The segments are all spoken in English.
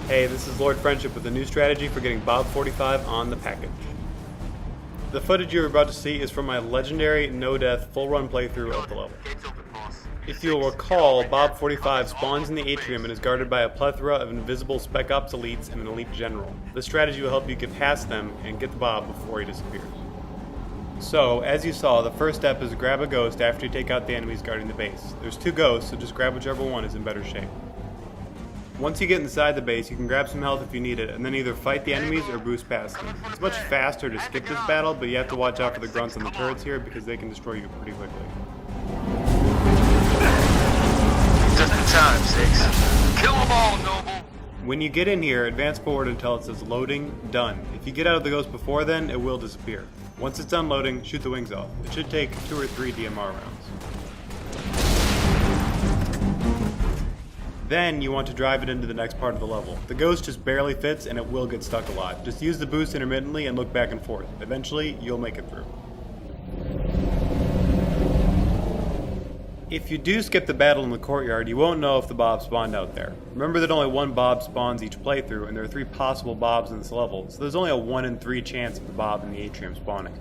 Hey, this is Lord Friendship with a new strategy for getting Bob 45 on the package. The footage you're about to see is from my legendary no-death full-run playthrough of the level. If you'll recall, Bob 45 spawns in the atrium and is guarded by a plethora of invisible Spec Ops elites and an elite general. This strategy will help you get past them and get the Bob before he disappears. So, as you saw, the first step is grab a ghost after you take out the enemies guarding the base. There's 2 ghosts, so just grab whichever one is in better shape. Once you get inside the base, you can grab some health if you need it, and then either fight the enemies or boost past them. It's much faster to skip this battle, but you have to watch out for the grunts on the turrets here because they can destroy you pretty quickly. Just in time, Six. Kill them all, Noble! When you get in here, advance forward until it says loading, done. If you get out of the ghost before then, it will disappear. Once it's done loading, shoot the wings off. It should take 2 or 3 DMR rounds. Then you want to drive it into the next part of the level. The ghost just barely fits and it will get stuck a lot. Just use the boost intermittently and look back and forth. Eventually, you'll make it through. If you do skip the battle in the courtyard, you won't know if the Bob spawned out there. Remember that only 1 Bob spawns each playthrough, and there are 3 possible Bobs in this level, so there's only a 1 in 3 chance of the Bob in the atrium spawning.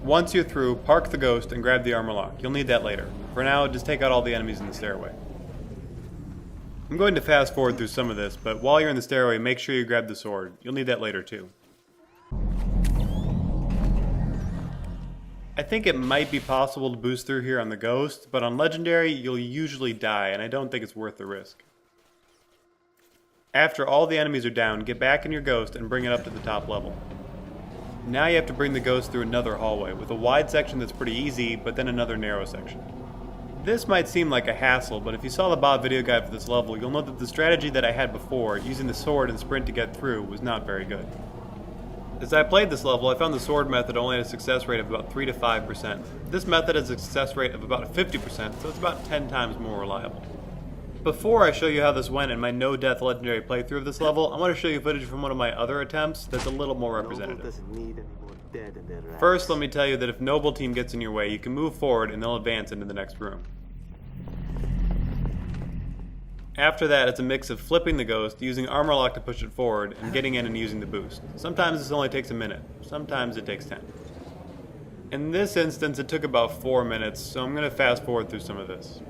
Once you're through, park the ghost and grab the armor lock. You'll need that later. For now, just take out all the enemies in the stairway. I'm going to fast forward through some of this, but while you're in the stairway, make sure you grab the sword. You'll need that later too. I think it might be possible to boost through here on the ghost, but on legendary, you'll usually die, and I don't think it's worth the risk. After all the enemies are down, get back in your ghost and bring it up to the top level. Now you have to bring the ghost through another hallway, with a wide section that's pretty easy, but then another narrow section. This might seem like a hassle, but if you saw the Bob video guide for this level, you'll know that the strategy that I had before, using the sword and sprint to get through, was not very good. As I played this level, I found the sword method only had a success rate of about 3 to 5%. This method has a success rate of about 50%, so it's about 10 times more reliable. Before I show you how this went in my no-death legendary playthrough of this level, I want to show you footage from one of my other attempts that's a little more representative. First, let me tell you that if Noble Team gets in your way, you can move forward and they'll advance into the next room. After that, it's a mix of flipping the ghost, using armor lock to push it forward, and getting in and using the boost. Sometimes this only takes a minute, sometimes it takes 10. In this instance, it took about 4 minutes, so I'm going to fast forward through some of this.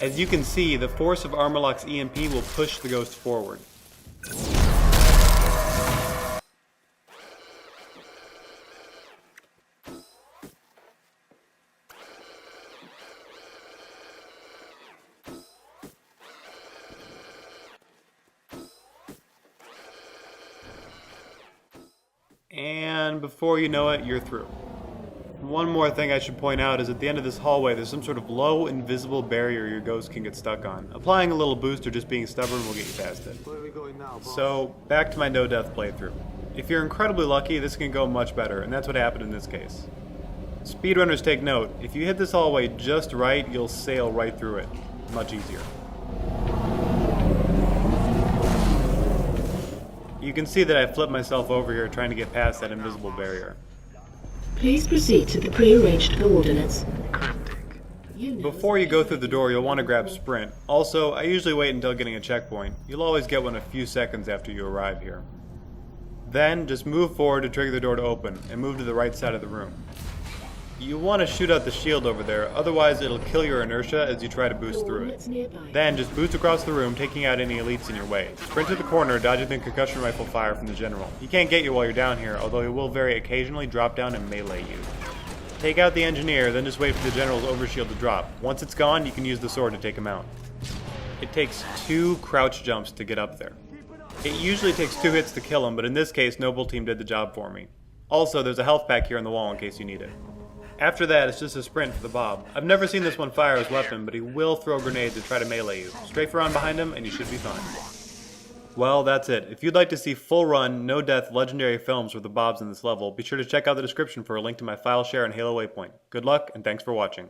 As you can see, the force of Armorlock's EMP will push the ghost forward. And before you know it, you're through. One more thing I should point out is at the end of this hallway there's some sort of low invisible barrier your ghost can get stuck on. Applying a little boost or just being stubborn will get you past it. Where are we going now, boss? So, back to my no-death playthrough. If you're incredibly lucky, this can go much better, and that's what happened in this case. Speedrunners take note, if you hit this hallway just right, you'll sail right through it. Much easier. You can see that I flipped myself over here trying to get past that invisible barrier. Please proceed to the pre-arranged coordinates. Before you go through the door, you'll want to grab Sprint. Also, I usually wait until getting a checkpoint. You'll always get one a few seconds after you arrive here. Then, just move forward to trigger the door to open, and move to the right side of the room. You want to shoot out the shield over there, otherwise it'll kill your inertia as you try to boost through it. Then, just boost across the room, taking out any elites in your way. Sprint to the corner, dodging the concussion rifle fire from the general. He can't get you while you're down here, although he will very occasionally drop down and melee you. Take out the engineer, then just wait for the general's overshield to drop. Once it's gone, you can use the sword to take him out. It takes 2 crouch jumps to get up there. It usually takes 2 hits to kill him, but in this case, Noble Team did the job for me. Also, there's a health pack here on the wall in case you need it. After that, it's just a sprint for the Bob. I've never seen this one fire his weapon, but he will throw grenades and try to melee you. Strafe around behind him, and you should be fine. Well, that's it. If you'd like to see full-run, no-death legendary films with the Bobs in this level, be sure to check out the description for a link to my file share and Halo Waypoint. Good luck, and thanks for watching.